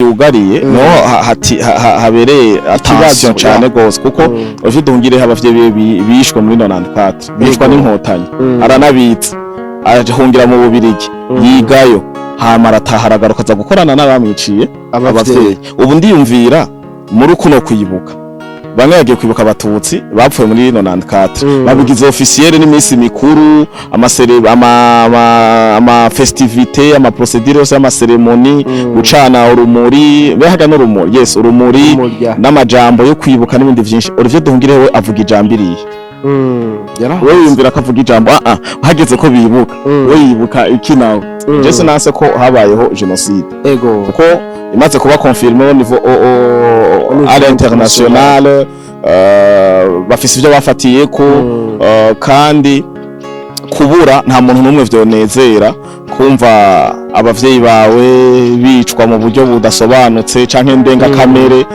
yugariye no habereye attention cyane gose kuko uje dungire abavye bishwe muri 94 bishwa n'inkotanyi aranabitse ahungira mu Bubirigi yigayo hama arataharagaruka za gukorana n'abamwiciye abavyeyi ubu ndiyumvira muri kuno kwibuka bamwe yagiye kwibuka abatutsi bapfuye muri 94 babigize officiel n'imisi mikuru ama festivité ama procédure yose ama cérémonie gucana urumuri behaga n'urumuri yes urumuri n'amajambo yo kwibuka n'ibindi byinshi Olivier Duhungirewe avuga ijambiriye wewe yumvira ko avuga ijambo hageze ko bibuka we yibuka iki nawe Jesse nase ko habayeho genocide kuko imaze kuba confirmé au niveau à l'international bafise ivyo bafatiye ko kandi kubura nta muntu numwe vyonezera kumva abavyeyi bawe bicwa mu buryo budasobanutse canke ndenga kamere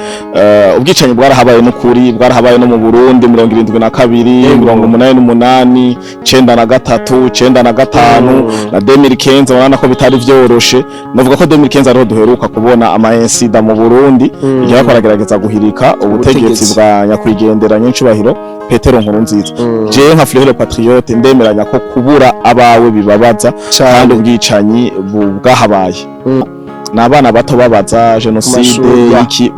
ubwicanyi bwarahabaye n'ukuri bwarahabaye no mu Burundi 72 88 93 95 na 2015 urana ko bitari vyoroshe navuga ko 2015 ariho duheruka kubona ama incident mu Burundi igihe bakoragerageza guhirika ubutegetsi bwa nyakwigenderanya incubahiro Petero Nkurunziza je nka Fleur Patriote ndemeranya ko kubura abawe bibabaza kandi ubwicanyi bwahabaye n'abana bato babaza genocide iki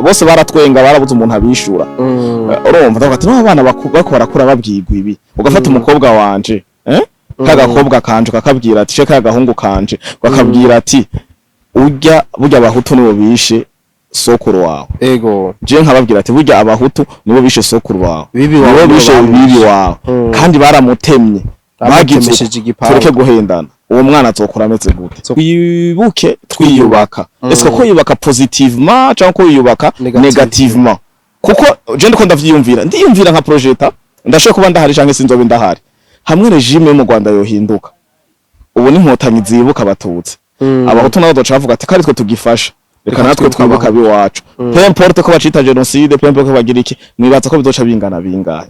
bose baratwenga barabuze umuntu abishura urumva ndakati n'abana bako barakura babwigwa ibi ugafata umukobwa wanje kagakobwa kanje kakabwira ati sheka gahungu kanje bakabwira ati burya abahutu nibo bishe sokuru wawe je nkababwira ati burya abahutu nibo bishe sokuru wawe nibo bishe bibi wawe kandi baramutemye bagize tureke guhendana uwo mwana azokura ameze gute twibuke twiyubaka ese ko yubaka positivement cyangwa ko yubaka negativement kuko je ndiko ndiyumvira nka projecta ndashaka kuba ndahari cyangwa sinzobe ndahari hamwe regime mu Rwanda yohinduka ubu ni inkotanyi zibuka abatutsi abahutu nabo docavuga ati kari twe tugifasha reka natwe twibuka biwacu peu importe ko bacita genocide peu importe ko bagira iki mwibaza ko bizoca bingana bingahe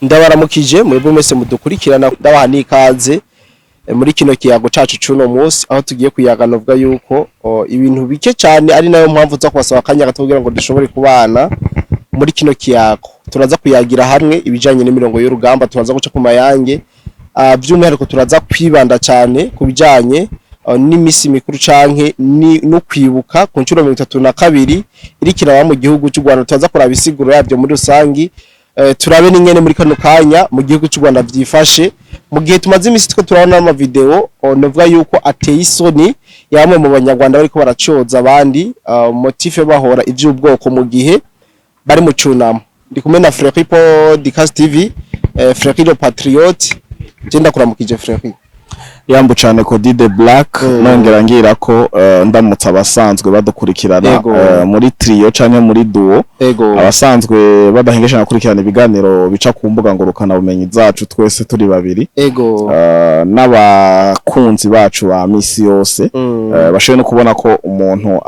ndabaramukije mwebwe mwese mudukurikirana ndabaha nikaze muri kino kiyago cacu cuno munsi aho tugiye kuyagana uvuga yuko ibintu bike cyane ari nayo mpamvu zo kubasaba kanya gatubwira ngo dushobore kubana muri kino kiyago turaza kuyagira hamwe ibijanye n'imirongo y'urugamba turaza guca ku mayange by'umwihariko turaza kwibanda cyane ku bijanye n'imisi mikuru canke no kwibuka ku ncuro 32 irikira mu gihugu cy'u Rwanda turaza kuraba isiguro yabyo muri rusangi turabe n'ingene muri kano kanya mu gihugu cy'u Rwanda byifashe mu gihe tumaze imisi twe turabona ama video novuga yuko ateye isoni yamwe mu banyarwanda bariko baracoza abandi motive bahora ivy'ubwoko mu gihe bari mu cunamo ndi kumwe na Frère Podcast TV Frère Patriote genda kuramukije Frère yambu cyane ko Dide Black nongera ngira ko ndamutsa abasanzwe badukurikirana muri trio canke muri duo abasanzwe badahengesha nakurikirana ibiganiro bica ku mbuga ngurukana bumenyi zacu twese turi babiri n'abakunzi bacu ba misi yose bashoye no kubona ko umuntu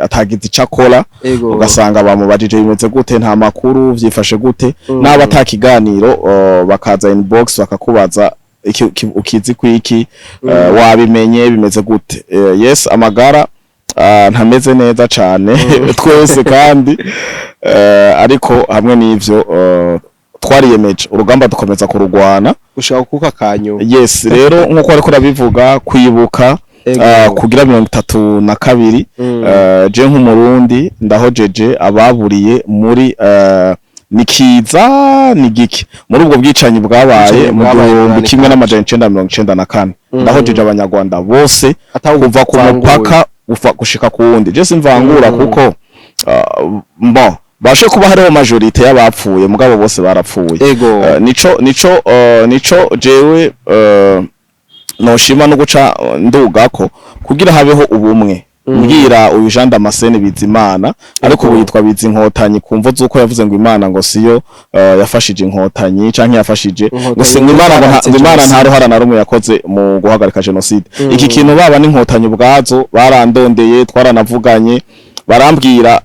atagize icakora ugasanga bamubajije bimeze gute nta makuru vyifashe gute n'aba atakiganiro bakaza inbox bakakubaza ukizi kwiki wabimenye bimeze gute yes amagara ntameze neza cyane twese kandi ariko hamwe n'ivyo twariyemeje urugamba dukomeza kurugwana ushaka kuka kanyo yes rero nkuko ariko rabivuga kwibuka kugira 32 je nk'umurundi ndahojeje ababuriye muri nikiza nigiki muri ubwo bwicanyi bwabaye mu 1994 ndahojeje abanyarwanda bose kuva ku mupaka gushika ku wundi je simvangura kuko bashe kuba hariho majorite y'abapfuye mugabo bose barapfuye nico jewe noshima no guca ndugako kugira habeho ubumwe mbwira uyu Jean Damascene Bizimana ariko ubu yitwa Bizinkotanyi kumvo zuko yavuze ngo Imana ngo siyo yafashije inkotanyi canke yafashije gusa Imana nta ruhara na rumwe yakoze mu guhagarika genocide iki kintu baba n'inkotanyi ubwazo barandondeye twaranavuganye barambwira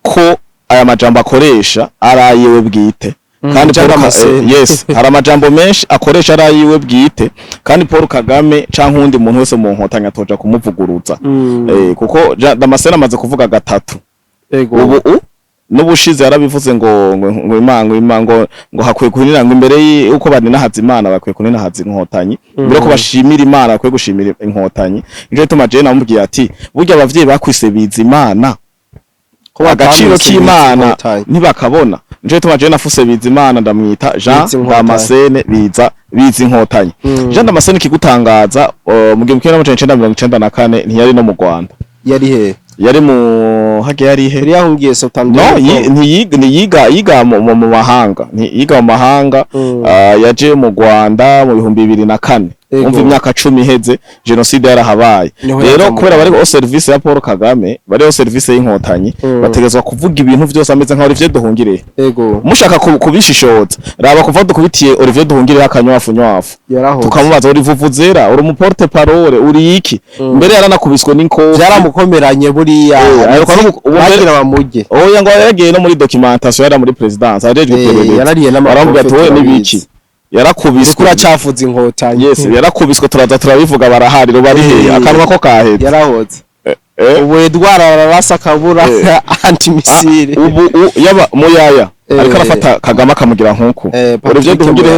ko aya majambo akoresha arayewe bwite kandi yes hari amajambo menshi akoresha arayiwe bwite kandi Paul Kagame canke undi muntu wese mu nkotanya atoja kumuvuguruza kuko Damascene amaze kuvuga gatatu ubu n'ubushize yarabivuze ngo imango ngo hakwiye kunira ngo imbere uko banina hazimana bakwiye kunina hazi inkotanyi mbere ko bashimira Imana bakwiye gushimira inkotanyi inje tuma je namubwiye ati burya abavyeyi bakwise bizimana ko agaciro k'Imana ntibakabona nje tuma je nafuse bizimana ndamwita Jean Damascene biza inkotanyi Jean Damascene kigutangaza mu 1994 ntiyari no mu Rwanda yari mu hage yari he yahungiye September yiga mu mahanga yiga mu mahanga yaje mu Rwanda mu 2004 umva imyaka 10 iheze genocide yarahabaye rero kubera bari o service ya Paul Kagame bari o service y'inkotanyi bategezwa kuvuga ibintu byose ameze nka Olivier Duhungire mushaka kubishishoza raba kuva dukubitiye Olivier Duhungire akanywafu tukamubaza uri vuvuzera uri mu porte parole uri iki mbere yaranakubiswe n'inko byaramukomeranye buriya bagira bamujye oya ngo yagiye no muri documentation yara muri presidence ajejwe perezida yarariye n'amaramubwiye n'ibiki yarakubiswe kura cafuza inkotanyi yes yarakubiswe turaza turabivuga barahari ro bari he akanwa ko kahetse yarahoze ubu Edward ararasa kabura antimisile ubu yaba muyaya ariko arafata Kagame akamugira nkuko Olivier Duhungire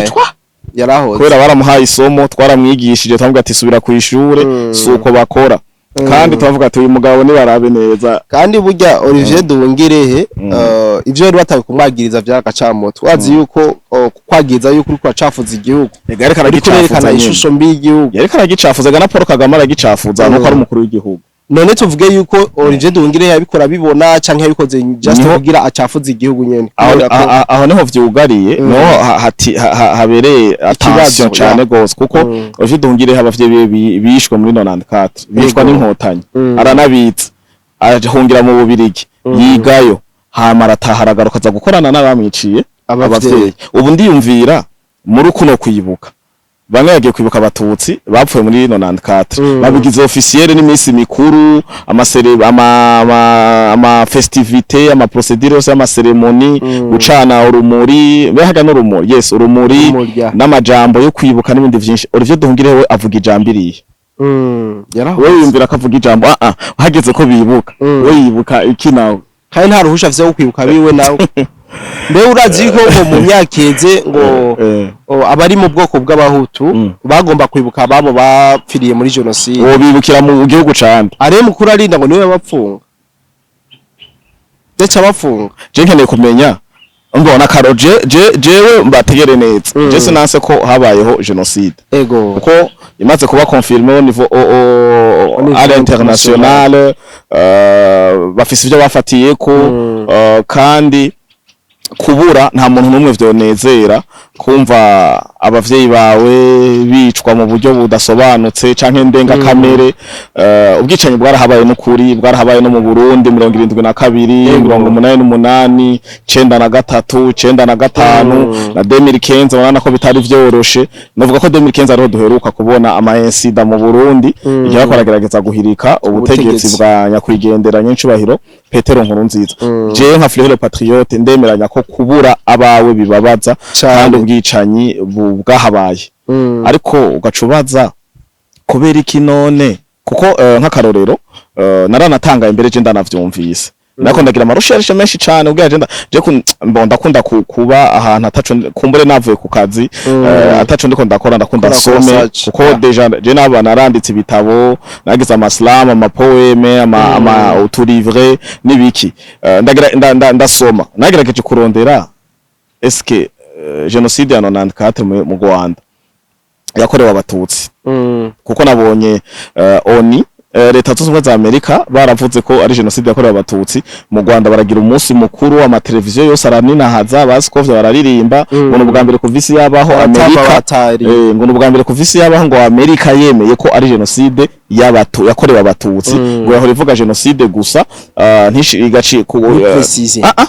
yarahoze kubera baramuhaye isomo twaramwigishije twavuga ati subira ku ishure suko bakora kandi twavuga ati uyu mugabo ni barabe neza kandi burya Olivier Duhungire ivyo rero batawe kumwagiriza vyaragacamoto wazi yuko kwagiriza yuko uri kwacafuza igihugu yareka aragicafuza ishusho mbi y'igihugu yareka aragicafuza na Paul Kagame aragicafuza nuko ari umukuru w'igihugu none tuvuge yuko Olivier Duhungire yabikora bibona canke yabikoze just kugira acafuza igihugu nyene aho niho vyugariye no habereye attention cyane gose kuko Olivier Duhungire abavye bishwe muri 94 bishwa n'inkotanyi aranabitsa ahungira mu Bubirigi yigayo hama arataharagaruka za gukorana n'abamwiciye abavyeyi ubu ndiyumvira muri kuno kwibuka bamwe yagiye kwibuka abatutsi bapfuye muri 94 babigize officiel n'imisi mikuru ama festivité ama procédure yose ama cérémonie gucana urumuri behaga n'urumuri yes urumuri n'amajambo yo kwibuka n'ibindi byinshi Olivier Duhungire we avuga ijambiriye we yumvira akavuga ijambo hageze ko bibuka we yibuka iki nawe kandi nta ruhusha vyo yo kwibuka biwe nawe mbe urazi ko mu myakeze ngo abari mu bwoko bw'abahutu bagomba kwibuka ababo bapfiriye muri genocide wo bibukira mu gihugu cyane are mukuru arinda ngo niwe bapfunga ndetse abafunga je nkeneye kumenya mbona karoje jewe mbategere neza je sinanse ko habayeho genocide kuko imaze kuba confirmé au niveau à l'international bafise ivyo bafatiye ko kandi kubura nta muntu numwe vyonezera kumva abavyeyi bawe bicwa mu buryo budasobanutse canke ndenga kamere ubwicanyi bwarahabaye n'ukuri bwarahabaye no mu Burundi 72 88 93 95 na 2015 urabona ko bitari vyoroshe novuga ko 2015 ariho duheruka kubona ama incident mu Burundi igihe baragerageza guhirika ubutegetsi bwa nyakwigendera nyincubahiro Petero Nkurunziza je nka Fleur Patriote ndemeranya ko kubura abawe bibabaza kandi ubwicanyi bwahabaye ariko ugacubaza kubera iki none kuko nk'akarorero naranatanga imbere je ndanavyumvise nako ndagira amarusharisha menshi cyane ubwo agenda je ndakunda kuba ahantu ataco kumbure navuye ku kazi ataco ndiko ndakora ndakunda some kuko deja je naba naranditse ibitabo nagize amaslam amapoeme ama autorivre nibiki ndagira ndasoma nagerageje kurondera eske genocide ya 94 mu Rwanda yakorewe abatutsi kuko nabonye oni leta z'ubumwe za Amerika baravuze ko ari genocide yakorewe abatutsi mu Rwanda baragira umunsi mukuru ama televiziyo yose araninahaza baskovye bararirimba ngo n'ubwa mbere ku visi yabaho Amerika ngo n'ubwa mbere ku visi yabaho ngo Amerika yemeye ko ari genocide yakorewe abatutsi ngo yahora ivuga genocide gusa igaci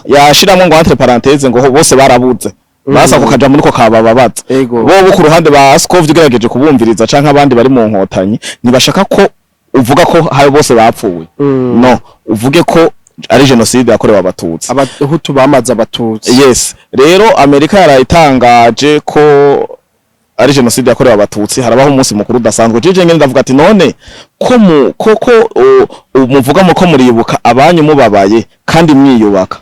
yashiramo ngo entre parenthèses ngo bose barabuze basa kukaja muri ko kabababaza bo ku ruhande ba Skovye ugerageje kubumviriza canke abandi bari mu nkotanyi nibashaka ko uvuga ko hari bose bapfuye no uvuge ko ari genocide yakorewe abatutsi, abahutu bamaze abatutsi. yes. Rero Amerika yarayitangaje ko ari genocide yakorewe abatutsi, harabaho umunsi mukuru udasanzwe. Jeje ngene ndavuga ati none ko muvuga ko muribuka abanyu mubabaye kandi mwiyubaka,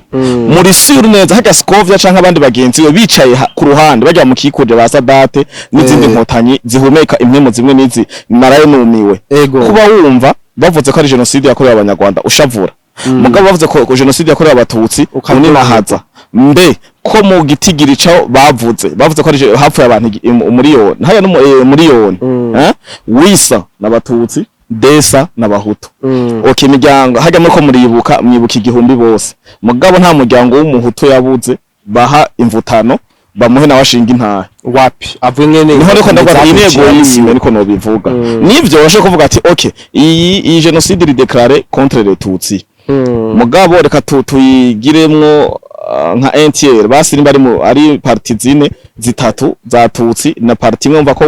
muri sure neza hajya Scovia canke abandi bagenzi we bicaye ku ruhande bajya mu kikuje ba Sadate n'izindi nkotanyi zihumeka impwemo zimwe n'izi marayo numiwe, kuba wumva bavuze ko ari genocide yakorewe abanyarwanda ushavura, mugabo bavuze ko genocide yakorewe abatutsi unimahaza mbe ko mu gitigiri cyo bavuze ko ari hapfuye abantu umuriyoni, haya n'umuriyoni wisa n'abatutsi desa n'abahutu. Okay, imiryango hajya muri ko muribuka mwibuka igihumbi bose, mugabo nta muryango w'umuhutu yabuze baha imvutano bamuhe na washinga intahe wapi avuye nyene niho reko ndavuga intego y'imwe niko no bivuga nivyo washe kuvuga ati okay iyi genocide iri déclarer contre les tutsi, mugabo reka tuyigiremwo nka NTR basi nimba ari parti zine zitatu za tutsi na parti imwe umva ko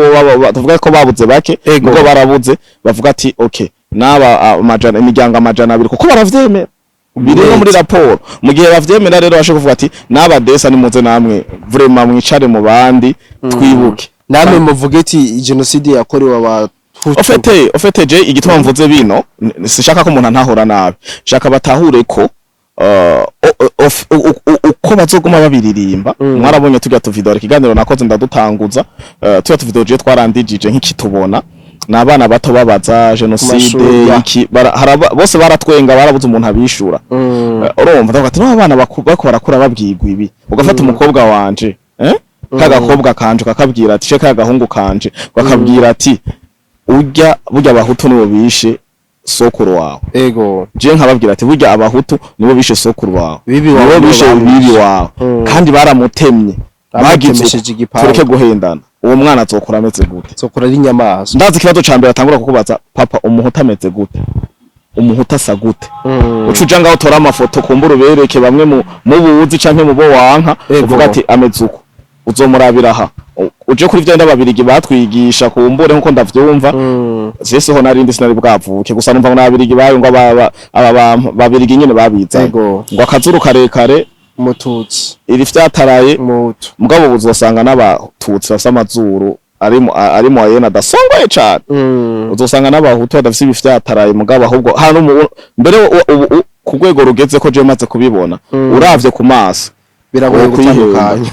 tuvuga ko babuze bake ngo barabuze bavuga ati okay naba amajana imiryango amajana abiri kuko baravyemera birimo muri raporo, mu gihe bavyemera rero bashe kuvuga ati naba desa nimuze namwe vraiment mwicare mu bandi twibuke namwe muvuge ati genocide yakorewe abatutsi. Ofete je igituma mvuze bino sishaka ko umuntu ntahura nabi, shaka batahure ko uko bazoguma babiririmba. Mwarabonye tujya tuvideo ikiganiro nakoze ndadutanguza tujya tuvideo je twarandijije nk'ikitubona n'abana bato babaza genocide iki bose baratwenga barabuze umuntu abishura, urumva ndavuga ati no abana bako barakura babwigwa ibi, ugafata umukobwa wanje kagakobwa kanje kakabwira ati sheka agahungu kanje bakabwira ati burya abahutu nibo bishe sokuru wawe. Je nkababwira ati burya abahutu nibo bishe sokuru wawe, nibo bishe bibi wawe kandi baramutemye bagize tureke guhendana. Uwo mwana azokura ameze gute? Zokura ari nyamaso. Ndazi kibazo cambere atangura kukubaza papa umuhutu ameze gute? Umuhutu asa gute? Ucuja ngaho tora amafoto kumbura ubereke bamwe mu buzi canke mu bo wanka uvuga ati ameze uko uzomurabira aha uje kuri vyenda babirigi batwigisha kumbure nkuko ndavyumva zese ho narindi sinari bwavuke gusa numva nabirigi bayo ngo aba babirigi nyene babiza ngo akazuru karekare mututsi iri vyataraye mugabo uzosanga n'abatutsi basa amazuru arimo ayena dasongoye cyane uzosanga n'abahutu badafise ibifyataraye mugabo ahubwo hano mbere ku rwego rugeze ko je maze kubibona uravye ku maso biragoye gutandukanya.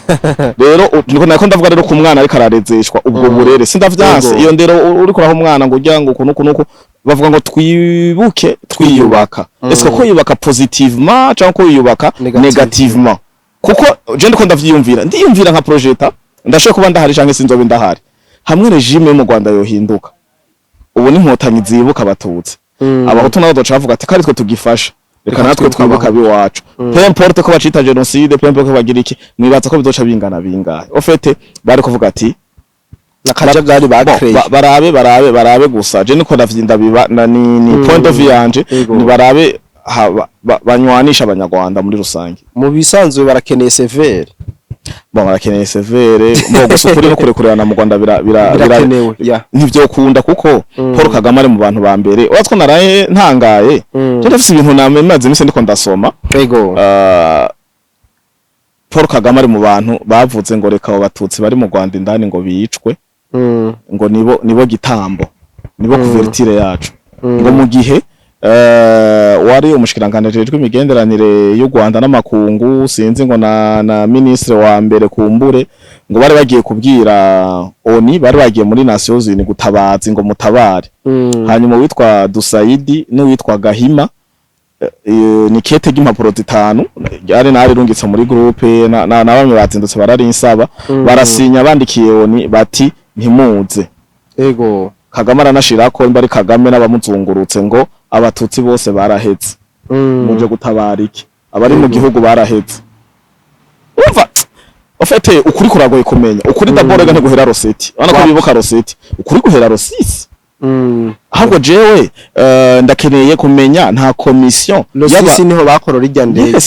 Rero niko nako ndavuga rero ku mwana ariko ararezeshwa ubwo burere sindavyanse iyo ndero uri kuraho umwana ngo ujya ngo kunuko bavuga ngo twibuke twiyubaka ese ko yubaka positivement cyangwa ko yubaka negativement kuko je ndiko ndiyumvira nka projeta ndashaka kuba ndahari canke sinzobe ndahari hamwe regime mu Rwanda yohinduka ubu ni inkotanyi zibuka abatutsi abahutu nabo docavuga ati kari twe tugifasha reka natwe twibuka biwacu peu importe ko bacita genocide peu importe ko bagira iki mwibaza ko bizoca bingana bingahe ofete bari kuvuga ati nakaja bwari bakreye barabe gusa je niko ndavyinda biba ni point of view yanje ni barabe banywanisha abanyarwanda muri rusange mu bisanzwe barakeneye severe barakeneye severe mbo gusukuri no kurekurana mu Rwanda birakenewe nivyo kunda kuko Paul Kagame ari mu bantu ba mbere watwo naraye ntangaye je ndafise ibintu namaze mise ndiko ndasoma Paul Kagame ari mu bantu bavuze ngo reka abo batutsi bari mu Rwanda indani ngo bicwe ngo nibo gitambo nibo kuvertire yacu ngo mu gihe wari umushikiranganje w'imigenderanire y'u Rwanda n'amakungu sinzi ngo na ministre wa mbere kumbure ngo bari bagiye kubwira oni bari bagiye muri Nations Unies gutabaza ngo mutabare hanyuma witwa Dusaidi no witwa Gahima ni kete g'impapuro zitanu yari nari rungitse muri groupe na bamwe bazindutse bararinsaba barasinya bandikiye oni bati ntimuze Kagame aranashirako imbari Kagame n'abamuzungurutse ngo abatutsi bose barahetse muje gutabara iki abari mu gihugu barahetse umva ofete ukuri kuragoye kumenya ukuri daborega nti guhera roseti bana ko bibuka roseti ukuri guhera rosisi ahubwo jewe ndakeneye kumenya nta commission rosisi niho bakorora ijya ndege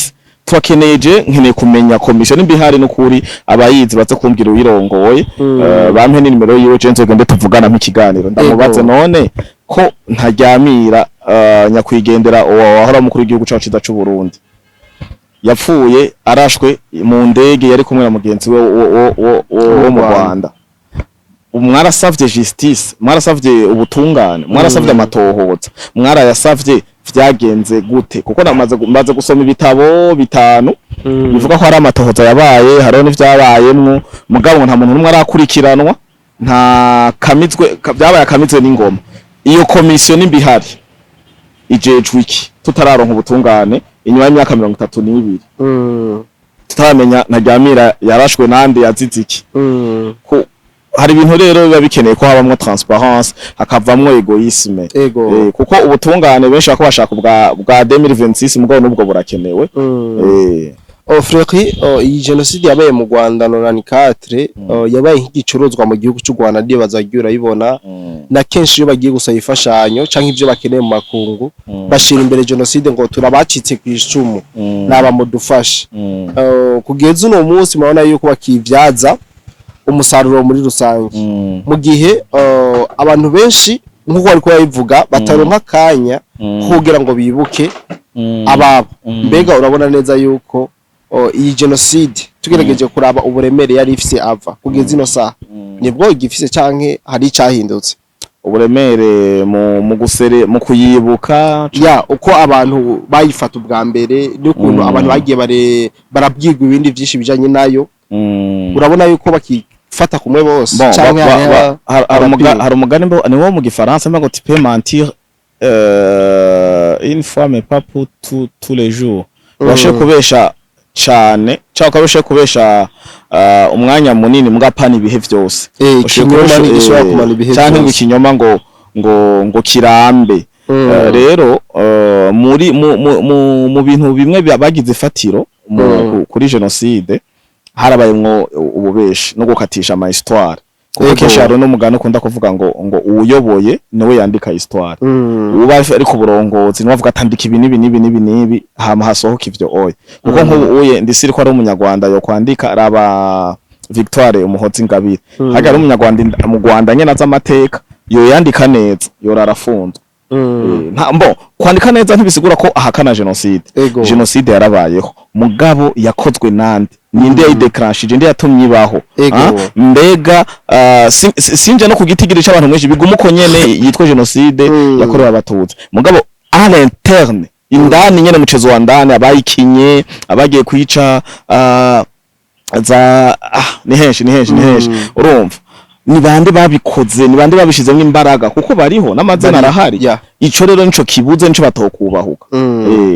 twakeneye nkeneye kumenya commission imbihari no kuri abayizi baze kumbwira uyirongoye bampe ni nimero yiwe je nzogende tuvugana mu kiganiro ndamubaze none ko ntajyamira nyakwigendera wahora mukuru w'igihugu cyacu cyiza cy'u Burundi yapfuye arashwe mu ndege yari kumwe na mugenzi we wo mu Rwanda. Mwarasavye justice, mwarasavye ubutungane, mwarasavye amatohoza, mwarayasavye vyagenze gute? Kuko namaze gusoma ibitabo bitanu bivuga ko hari amatohoza yabaye, hariho n'ivyabayemwo, mugabo nta muntu numwe arakurikiranwa, nta kamizwe byabaye akamizwe n'ingoma. Iyo komisiyo nimbihari ijejwe iki tutararonka ubutungane inyuma y'imyaka 32 tutaramenya ntaryamira yarashwe nande yazize iki. Hari ibintu rero biba bikeneye ko habamwo transparence hakavamwo egoisme kuko ubutungane benshi bako bashaka bwa 2026 mugabo nubwo burakenewe. Freki iyi genocide yabaye mu Rwanda 94 yabaye nk'igicuruzwa mu gihugu cy'u Rwanda ndiye bazagira yibona na kenshi iyo bagiye gusaba ifashanyo canke ivyo bakeneye mu makungu bashira imbere genocide ngo turabacitse kwishumu naba mudufashe. Kugeza uno munsi mabona yuko bakivyaza umusaruro muri rusange mu gihe abantu benshi nkuko ariko yabivuga bataronka kanya kugira ngo bibuke ababo. Mbega urabona neza yuko iyi genocide tugerageje kuraba uburemere yari ifise ava kugeza ino saha nibwo igifise canke hari cyahindutse uburemere mu kuyibuka uko abantu bayifata ubwa mbere n'ukuntu abantu bagiye barabwirwa ibindi byinshi bijanye nayo. Urabona yuko bakifata kumwe bose canke hari umugani mbo ni wo mu gifaransa ngo tu peux mentir une fois mais pas pour tous les jours. Bashe kubesha cyane cyangwa kabeshe kubesha umwanya munini mugapana ibihe byose ikinyoma n'igishobora kumana ibihe cyane ngo ikinyoma ngo kirambe. Rero mu bintu bimwe bagize ifatiro kuri genocide harabayemwo ububeshi no gukatisha ama histoire kuko kenshi hari no mugano ukunda kuvuga ngo uyoboye niwe yandika histoire. Uba ari ku burongozi niwe avuga atandika ibi nibi hama hasohoka ivyo oya kuko nk'uye ndisiri ko ari umunyarwanda yo kwandika araba Victoire Umuhozi Ngabire haga ari umunyarwanda mu Rwanda nyene azamateka yo yandika neza yo rarafunzwe. Mbo kwandika neza ntibisigura ko ahakana genocide. Genocide yarabayeho mugabo yakozwe nande ninde yayidecranshije nde yatumye ibaho. Mbega sinje no kugitigirira cy'abantu mweje biguma uko nyene yitwa genocide yakorewe abatutsi mugabo à l'interne indani nyene mucezo wa ndani abayikinye abagiye kwica za ni henshi urumva ni bande babikoze ni bande babishizemo imbaraga kuko bariho n'amazina arahari. Ico rero nico kibuze nico batokubahuka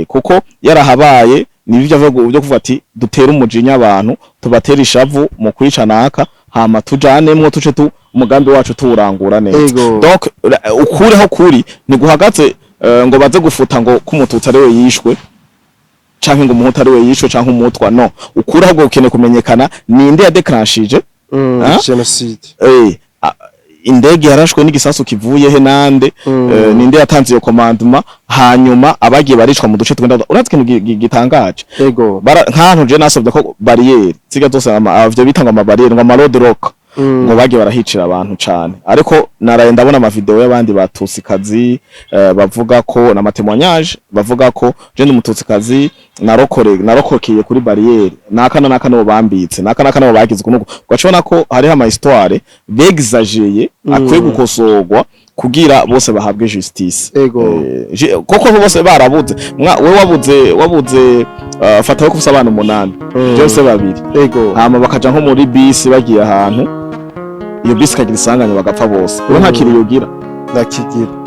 kuko yarahabaye nibyo byo kuvuga ati dutera umujinya abantu tubatera ishavu mu kwica naka hama tujanemwo tuce umugambi wacu tuwurangura neza. Donc ukureho kuri ni guhagaze ngo baze gufuta ngo kumututsa ariwe yishwe canke ngo umuhutu ariwe yishwe canke umutwa no ukureho ngo ukene kumenyekana ninde yadecranshije genocide. Indege yarashwe n'igisasu kivuye he nande ninde yatanze iyo commandement hanyuma abagiye baricwa mu duce twenda uratse kintu gitangaje nkantu je nasobye ko barriere ziga zose avyo bitanga ama barriere ngo road rock ngo bagiye barahicira abantu cyane ariko naraye ndabona ama video y'abandi batusikazi bavuga ko na témoignage bavuga ko je ndi mutusikazi narokokeye kuri barriere nakana no bambitse nakana no bagize kunuko gwacona ko hari ama histoire begizageye akwiye gukosorwa kugira bose bahabwe justice. Koko bose barabuze we wabuze fata yo kufisa abantu 8 byose babiri hama bakaja nko muri bisi bagiye ahantu iyo bisi kagira isanganya bagapfa bose we nta kiriyo gira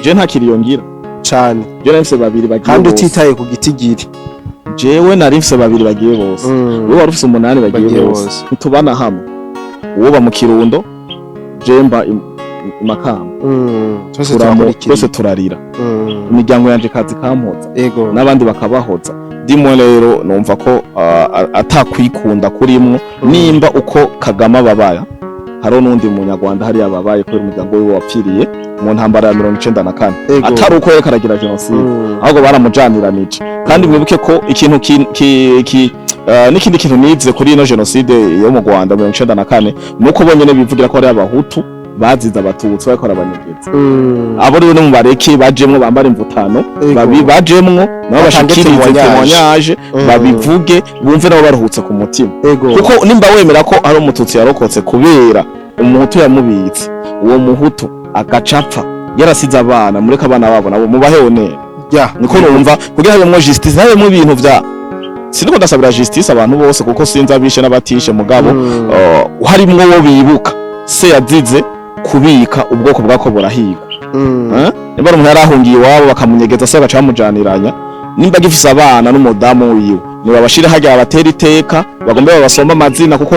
je nta kiriyo ngira cyane je nafise babiri bagiye kandi utitaye ku gitigiri jewe narifise babiri bagiye bose we warufise 8 bagiye bose ntubana hamwe uwo ba mu Kirundo jemba Makamba twese turarira imiryango yanje kazi kampoza n'abandi bakabahoza dimwe rero numva ko atakwikunda kurimwo nimba uko Kagama babaya haro nundi munyarwanda hari ababaye ko umuryango we wapfiriye mu ntambara ya 1994 atari uko yakaragira genocide ahubwo baramujaniranije kandi mwibuke ko ikintu n'ikindi kintu nize kuri ino genocide yo mu Rwanda 1994 nuko bonyene bivugira ko ari abahutu bazize abatutsi bariko barabanyegeza abo rero no mu bareke bajemwo bambara imvutano bajemwo nabo bashikirize témoignage babivuge bumve nabo baruhutse ku mutima kuko nimba wemera ko ari umututsi yarokotse kubera umuhutu yamubitse uwo muhutu agacapfa yarasize abana mureka abana babo nabo mubaheho neza niko numva kugira habemwo justice habemwo ibintu vya siniko ndasabira justice abantu bose kuko sinza bishe n'abatishe mugabo harimwo wo bibuka se yazize kubika ubwoko bwako burahigwa nimba umuntu yarahungiye iwabo bakamunyegeza se bagacamujaniranya nimba gifise abana n'umudamu wiwe ni babashire hajya abatera iteka bagombe babasomba amazina kuko